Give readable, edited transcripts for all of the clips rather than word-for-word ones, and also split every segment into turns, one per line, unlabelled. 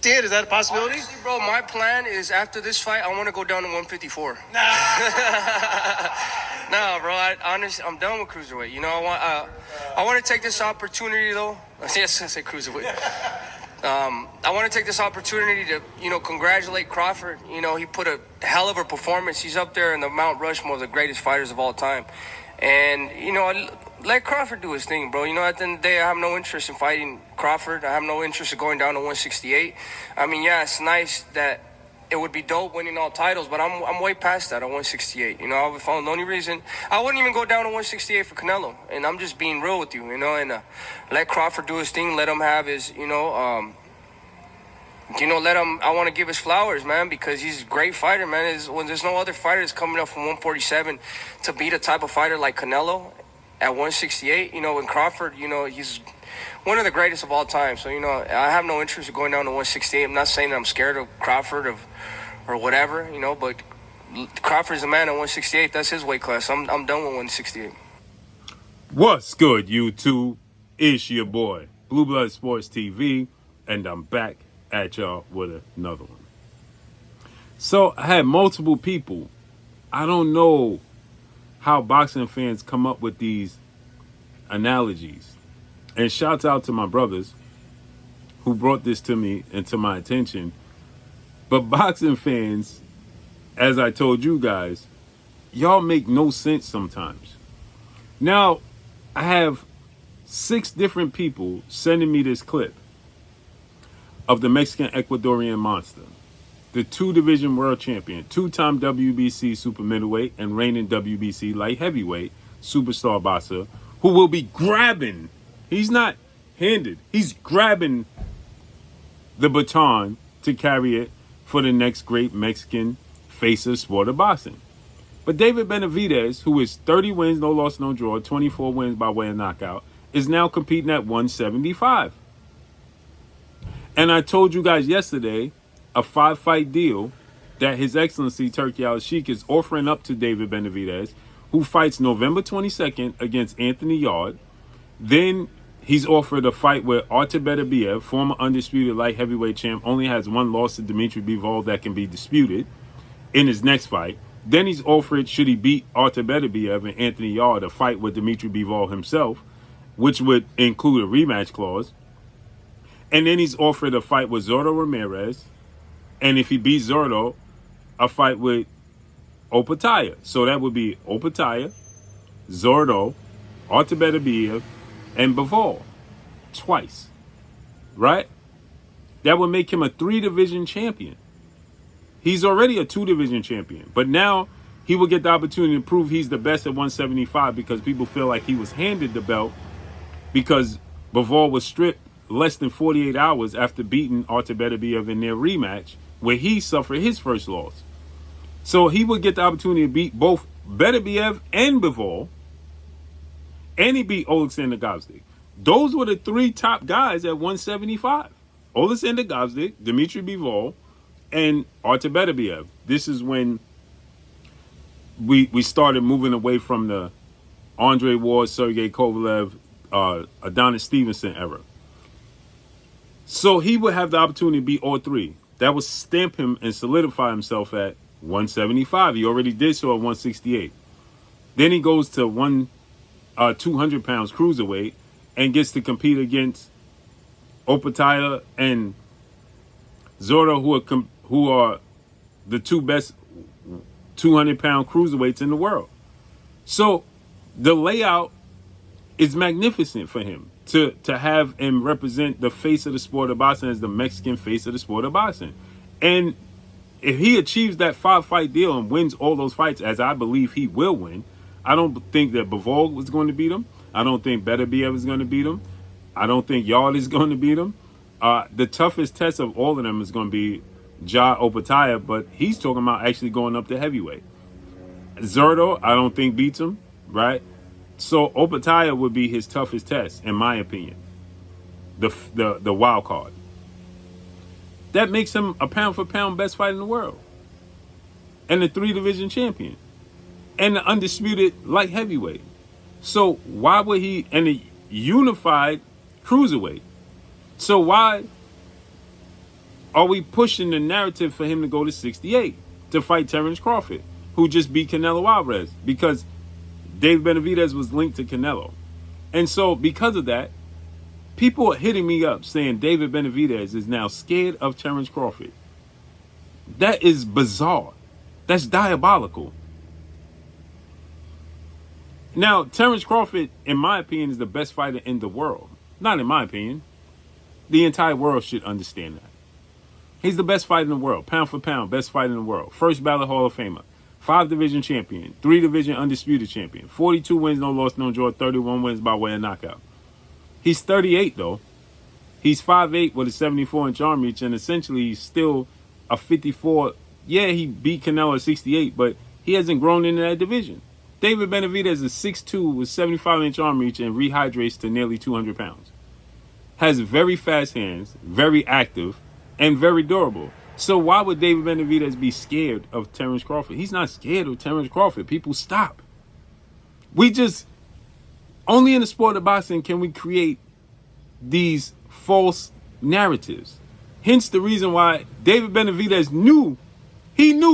Is that a possibility?
Honestly, bro, my plan is after this fight, I want to go down to 154. Nah, bro. I'm done with cruiserweight. You know, I want to take this opportunity though. Yes, I say cruiserweight. I want to take this opportunity to, congratulate Crawford. You know, he put a hell of a performance. He's up there in the Mount Rushmore of the greatest fighters of all time. And, let Crawford do his thing, bro. At the end of the day, I have no interest in fighting Crawford. I have no interest in going down to 168. I mean, yeah, it's nice that it would be dope winning all titles, but I'm way past that at 168. The only reason I wouldn't even go down to 168 for Canelo. And I'm just being real with you, and let Crawford do his thing. Let him have his, let him. I want to give his flowers, man, because he's a great fighter, man. There's no other fighter that's coming up from 147 to beat a type of fighter like Canelo at 168. And Crawford, he's one of the greatest of all time. So, I have no interest in going down to 168. I'm not saying that I'm scared of Crawford or whatever, but Crawford's the man at 168. That's his weight class. I'm done with 168.
What's good, YouTube? It's your boy, Blue Blood Sports TV, and I'm back at y'all with another one. So I had multiple people. I don't know how boxing fans come up with these analogies. And shouts out to my brothers who brought this to me and to my attention. But boxing fans, as I told you guys, y'all make no sense sometimes. Now, I have 6 different people sending me this clip of the Mexican Ecuadorian monster, the 2-division world champion, 2-time WBC super middleweight and reigning WBC light heavyweight superstar boxer, who will be grabbing, he's not handed, he's grabbing the baton to carry it for the next great Mexican face of sport of boxing. But David Benavidez, who is 30 wins, no loss, no draw, 24 wins by way of knockout, is now competing at 175. And I told you guys yesterday, a 5-fight deal that His Excellency Turki Al-Sheikh is offering up to David Benavidez, who fights November 22nd against Anthony Yarde. Then he's offered a fight with Artur Beterbiev, former undisputed light heavyweight champ, only has 1 loss to Dimitri Bivol that can be disputed in his next fight. Then he's offered, should he beat Artur Beterbiev and Anthony Yarde, a fight with Dimitri Bivol himself, which would include a rematch clause. And then he's offered a fight with Zordo Ramirez. And if he beats Zordo, a fight with Opataya. So that would be Opataya, Zordo, Artur Beterbiev, and Bivol. Twice. Right? That would make him a 3-division champion. He's already a 2-division champion. But now he will get the opportunity to prove he's the best at 175 because people feel like he was handed the belt because Bivol was stripped less than 48 hours after beating Artur Beterbiev in their rematch where he suffered his first loss. So he would get the opportunity to beat both Beterbiev and Bivol, and he beat Oleksandr Gvozdyk. Those were the 3 top guys at 175. Oleksandr Gvozdyk, Dimitri Bivol, and Artur Beterbiev. This is when we started moving away from the Andre Ward, Sergey Kovalev, Adonis Stevenson era. So he would have the opportunity to beat all 3. That would stamp him and solidify himself at 175. He already did so at 168. Then he goes to 200 pounds cruiserweight and gets to compete against Opataya and Zordo, who are the 2 best 200-pound cruiserweights in the world. So the layout is magnificent for him to have him represent the face of the sport of boxing as the Mexican face of the sport of boxing. And if he achieves that 5-fight deal and wins all those fights, as I believe he will win, I don't think that Bivol was going to beat him. I don't think Beterbiev is going to beat him. I don't think Yarde is going to beat him. The toughest test of all of them is going to be Ja Opataya, but he's talking about actually going up to heavyweight. Zordo, I don't think beats him, right? So Opataya would be his toughest test, in my opinion. The wild card. That makes him a pound-for-pound best fighter in the world. And the 3-division champion. And the undisputed light heavyweight. So why would he... And the unified cruiserweight. So why Are we pushing the narrative for him to go to 68 to fight Terrence Crawford, who just beat Canelo Alvarez? Because Dave Benavidez was linked to Canelo. And so because of that, people are hitting me up saying David Benavidez is now scared of Terrence Crawford. That is bizarre. That's diabolical. Now, Terrence Crawford, in my opinion, is the best fighter in the world. Not in my opinion. The entire world should understand that. He's the best fighter in the world. Pound for pound, best fighter in the world. First ballot Hall of Famer. 5-division champion. 3-division undisputed champion. 42 wins, no loss, no draw. 31 wins by way of knockout. He's 38, though. He's 5'8" with a 74-inch arm reach, and essentially he's still a 54. Yeah, he beat Canelo at 68, but he hasn't grown into that division. David Benavidez is 6'2" with 75-inch arm reach and rehydrates to nearly 200 pounds. Has very fast hands, very active, and very durable. So why would David Benavidez be scared of Terrence Crawford? He's not scared of Terrence Crawford. People, stop. Only in the sport of boxing can we create these false narratives. Hence the reason why David Benavidez knew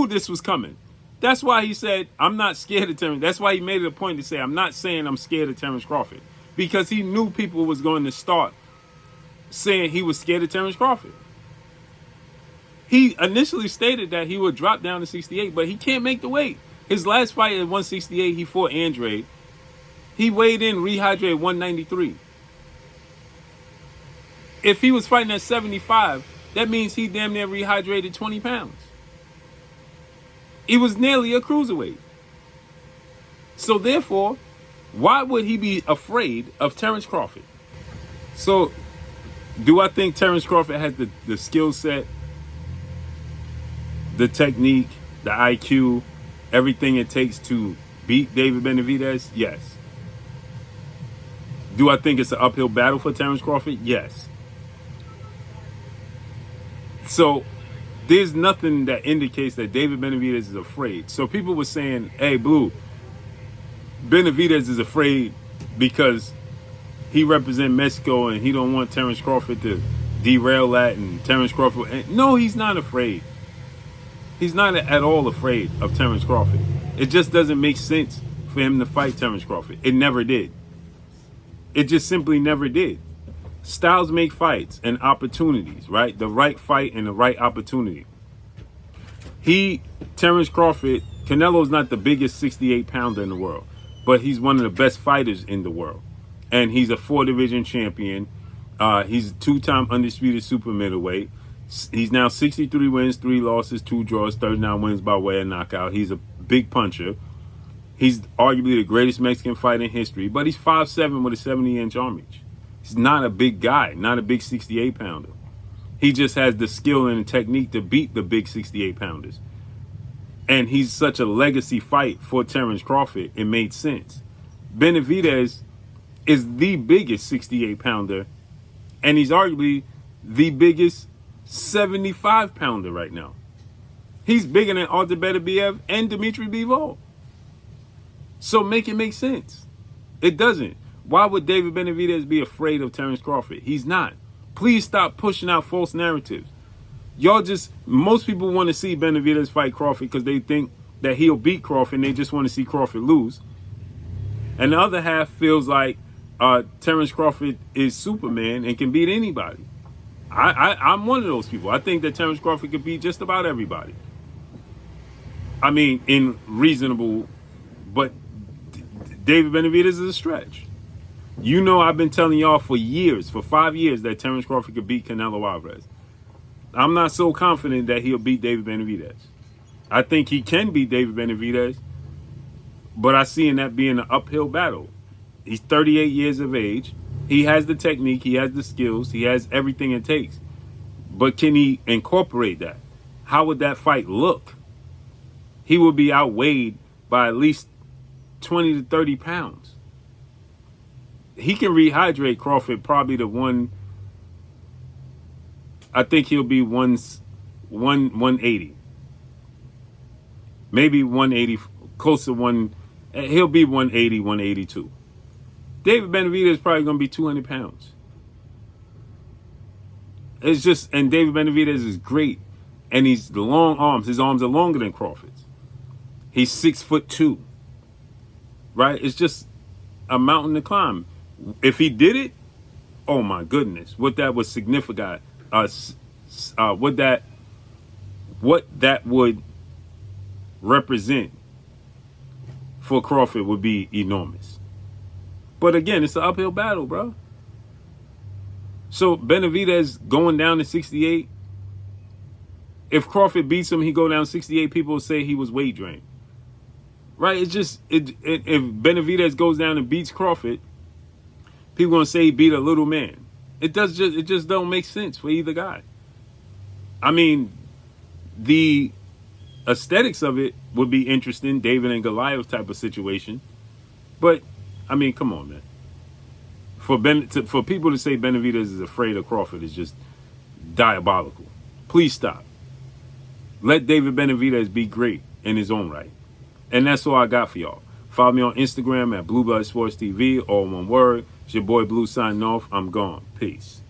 this was coming. That's why he said, I'm not scared of Terrence. That's why he made it a point to say, I'm not saying I'm scared of Terrence Crawford. Because he knew people was going to start saying he was scared of Terrence Crawford. He initially stated that he would drop down to 68, but he can't make the weight. His last fight at 168, he fought Andre. He weighed in, rehydrated 193. If he was fighting at 75, that means he damn near rehydrated 20 pounds. He was nearly a cruiserweight. So therefore, why would he be afraid of Terrence Crawford? So, do I think Terrence Crawford has the skill set, the technique, the IQ, everything it takes to beat David Benavidez? Yes. Do I think it's an uphill battle for Terrence Crawford? Yes. So there's nothing that indicates that David Benavidez is afraid. So people were saying, hey, Blue, Benavidez is afraid because he represents Mexico and he don't want Terrence Crawford to derail that, and Terrence Crawford. No, he's not afraid. He's not at all afraid of Terrence Crawford. It just doesn't make sense for him to fight Terrence Crawford. It never did. It just simply never did. Styles make fights and opportunities, right? The right fight and the right opportunity. Terrence Crawford, Canelo's not the biggest 68-pounder in the world, but he's one of the best fighters in the world. And he's a 4-division champion. He's a 2-time undisputed super middleweight. He's now 63 wins, 3 losses, 2 draws, 39 wins by way of knockout. He's a big puncher. He's arguably the greatest Mexican fighter in history, but he's 5'7" with a 70-inch arm reach. He's not a big guy, not a big 68-pounder. He just has the skill and the technique to beat the big 68-pounders. And he's such a legacy fight for Terrence Crawford, it made sense. Benavidez is the biggest 68-pounder, and he's arguably the biggest 75-pounder right now. He's bigger than Artur Beterbiev and Dmitry Bivol. So make it make sense. It doesn't. Why would David Benavidez be afraid of Terrence Crawford? He's not. Please stop pushing out false narratives. Most people want to see Benavidez fight Crawford because they think that he'll beat Crawford and they just want to see Crawford lose. And the other half feels like Terrence Crawford is Superman and can beat anybody. I'm one of those people. I think that Terrence Crawford could beat just about everybody. I mean, in reasonable, but David Benavidez is a stretch. You know, I've been telling y'all for 5 years, that Terrence Crawford could beat Canelo Alvarez. I'm not so confident that he'll beat David Benavidez. I think he can beat David Benavidez, but I see in that being an uphill battle. He's 38 years of age. He has the technique. He has the skills. He has everything it takes. But can he incorporate that? How would that fight look? He would be outweighed by at least 20 to 30 pounds. He can rehydrate Crawford probably to one. I think he'll be 180. Maybe 180, close to one. He'll be 180, 182. David Benavidez is probably going to be 200 pounds. It's just, and David Benavidez is great. And he's the long arms. His arms are longer than Crawford's. He's 6'2". Right? It's just a mountain to climb. If he did it, oh my goodness, what that would signify, what that would represent for Crawford would be enormous. But again, it's an uphill battle, bro. So Benavidez going down to 68. If Crawford beats him, he go down 68. People will say he was weight drained. Right? It's just if Benavidez goes down and beats Crawford, people gonna say he beat a little man. It just don't make sense for either guy. I mean, the aesthetics of it would be interesting, David and Goliath type of situation. But I mean, come on, man. For people to say Benavidez is afraid of Crawford is just diabolical. Please stop. Let David Benavidez be great in his own right. And that's all I got for y'all. Follow me on Instagram at Blue Blood Sports TV, all one word. It's your boy Blue signing off. I'm gone. Peace.